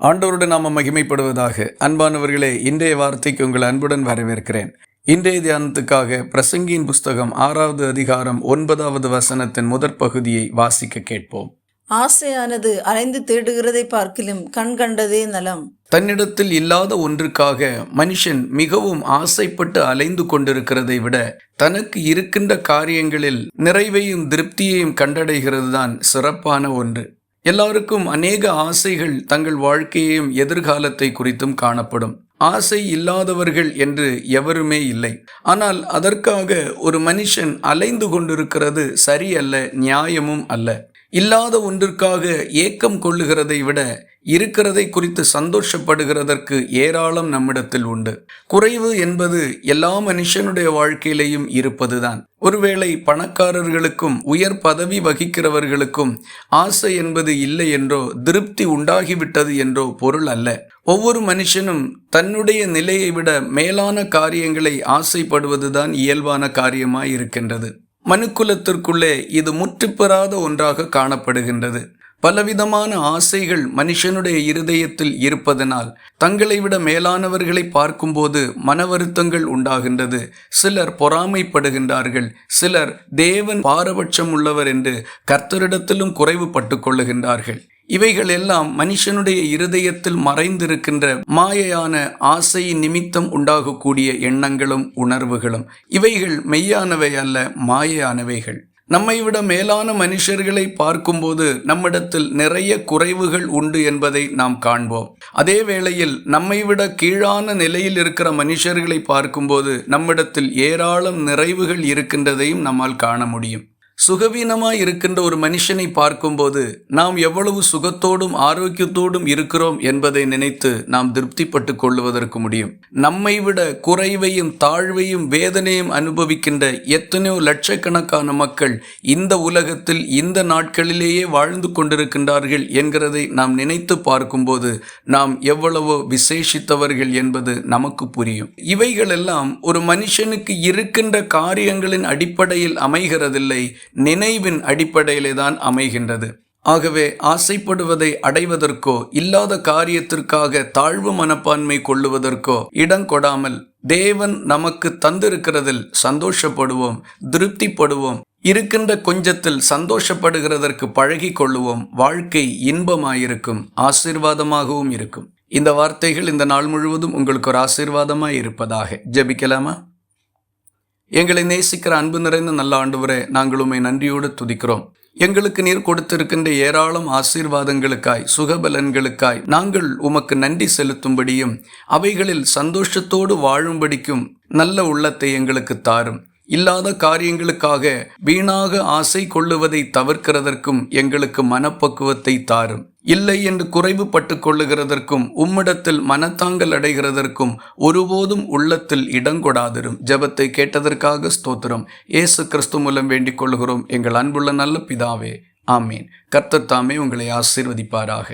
ஆண்டவருடன் நாம மகிமைப்படுவதாக. அன்பானவர்களே, இன்றைய வார்த்தைக்கு உங்கள் அன்புடன் வரவேற்கிறேன். இன்றைய தியானத்துக்காக பிரசங்கியின் புஸ்தகம் 6வது அதிகாரம் 9வது வசனத்தின் முதற் பகுதியை வாசிக்க கேட்போம். ஆசையானது அலைந்து தேடுகிறதை பார்க்கிலும் கண் கண்டதே நலம். தன்னிடத்தில் இல்லாத ஒன்றுக்காக மனுஷன் மிகவும் ஆசைப்பட்டு அலைந்து கொண்டிருக்கிறதை விட தனக்கு இருக்கின்ற காரியங்களில் நிறைவையும் திருப்தியையும் கண்டடைகிறது தான் சிறப்பான ஒன்று. எல்லாருக்கும் அநேக ஆசைகள் தங்கள் வாழ்க்கையையும் எதிர்காலத்தை குறித்தும் காணப்படும். ஆசை இல்லாதவர்கள் என்று எவருமே இல்லை. ஆனால் அதற்காக ஒரு மனுஷன் அலைந்து கொண்டிருக்கிறது சரியல்ல, நியாயமும் அல்ல. இல்லாத ஒன்றிற்காக ஏக்கம் கொள்ளுகிறதை விட இருக்கிறதை குறித்து சந்தோஷப்படுகிறதற்கு ஏராளம் நம்மிடத்தில் உண்டு. குறைவு என்பது எல்லா மனுஷனுடைய வாழ்க்கையிலையும் இருப்பதுதான். ஒருவேளை பணக்காரர்களுக்கும் உயர் பதவி வகிக்கிறவர்களுக்கும் ஆசை என்பது இல்லை என்றோ திருப்தி உண்டாகிவிட்டது என்றோ பொருள் அல்ல. ஒவ்வொரு மனுஷனும் தன்னுடைய நிலையை விட மேலான காரியங்களை ஆசைப்படுவதுதான் இயல்பான காரியமாய் இருக்கின்றது. மனுக்குலத்திற்குள்ளே இது முற்றுப்பெறாத ஒன்றாக காணப்படுகின்றது. பலவிதமான ஆசைகள் மனுஷனுடைய இருதயத்தில் இருப்பதனால் தங்களை விட மேலானவர்களை பார்க்கும்போது மன வருத்தங்கள் உண்டாகின்றது. சிலர் பொறாமைப்படுகின்றார்கள். சிலர் தேவன் பாரபட்சம் உள்ளவர் என்று கர்த்தரிடத்திலும் குறைவுபட்டு கொள்ளுகின்றார்கள். இவைகள் எல்லாம் மனுஷனுடைய இருதயத்தில் மறைந்திருக்கின்ற மாயையான ஆசையின் நிமித்தம் உண்டாகக்கூடிய எண்ணங்களும் உணர்வுகளும். இவைகள் மெய்யானவை அல்ல, மாயையானவைகள். நம்மை விட மேலான மனுஷர்களை பார்க்கும்போது நம்மிடத்தில் நிறைய குறைவுகள் உண்டு என்பதை நாம் காண்போம். அதே வேளையில் நம்மை விட கீழான நிலையில் இருக்கிற மனுஷர்களை பார்க்கும்போது நம்மிடத்தில் ஏராளம் நிறைவுகள் இருக்கின்றதையும் நம்மால் காண முடியும். சுகவீனமாய் இருக்கின்ற ஒரு மனுஷனை பார்க்கும்போது நாம் எவ்வளவு சுகத்தோடும் ஆரோக்கியத்தோடும் இருக்கிறோம் என்பதை நினைத்து நாம் திருப்திப்பட்டு கொள்வதற்கு முடியும். நம்மை விட குறைவையும் தாழ்வையும் வேதனையும் அனுபவிக்கின்ற எத்தனையோ லட்சக்கணக்கான மக்கள் இந்த உலகத்தில் இந்த நாட்களிலேயே வாழ்ந்து கொண்டிருக்கின்றார்கள் என்கிறதை நாம் நினைத்து பார்க்கும்போது நாம் எவ்வளவோ விசேஷித்தவர்கள் என்பது நமக்கு புரியும். இவைகளெல்லாம் ஒரு மனுஷனுக்கு இருக்கின்ற காரியங்களின் அடிப்படையில் அமைகிறதில்லை, நினைவின் அடிப்படையிலே தான் அமைகின்றது. ஆகவே ஆசைப்படுவதை அடைவதற்கோ இல்லாத காரியத்திற்காக தாழ்வு மனப்பான்மை கொள்ளுவதற்கோ இடம் கொடாமல் தேவன் நமக்கு தந்திருக்கிறதில் சந்தோஷப்படுவோம், திருப்திப்படுவோம். இருக்கின்ற கொஞ்சத்தில் சந்தோஷப்படுகிறதற்கு பழகி கொள்ளுவோம். வாழ்க்கை இன்பமாயிருக்கும், ஆசீர்வாதமாகவும் இருக்கும். இந்த வார்த்தைகள் இந்த நாள் முழுவதும் உங்களுக்கு ஒரு ஆசீர்வாதமாய் இருப்பதாக. ஜெபிக்கலாமா? எங்களை நேசிக்கிற அன்பு நிறைந்த நல்ல ஆண்டவரே, நாங்கள் உம்மை நன்றியோடு துதிக்கிறோம். எங்களுக்கு நீர் கொடுத்திருக்கின்ற ஏராளம் ஆசீர்வாதங்களுக்காய், சுகபலன்களுக்காய் நாங்கள் உமக்கு நன்றி செலுத்தும்படியும் அவைகளில் சந்தோஷத்தோடு வாழும்படிக்கும் நல்ல உள்ளத்தை எங்களுக்கு தாரும். இல்லாத காரியங்களுக்காக வீணாக ஆசை கொள்ளுவதை தவிர்க்கிறதற்கும் எங்களுக்கு மனப்பக்குவத்தை தாரும். இல்லை என்று குறைவுபட்டு கொள்ளுகிறதற்கும் உம்மிடத்தில் மனத்தாங்கல் அடைகிறதற்கும் ஒருபோதும் உள்ளத்தில் இடங்கொடாதிரும். ஜெபத்தை கேட்டதற்காக ஸ்தோத்திரம். இயேசு கிறிஸ்து மூலம் வேண்டிக் கொள்கிறோம் எங்கள் அன்புள்ள நல்ல பிதாவே, ஆமீன். கர்த்தர் தாமே உங்களை ஆசீர்வதிப்பாராக.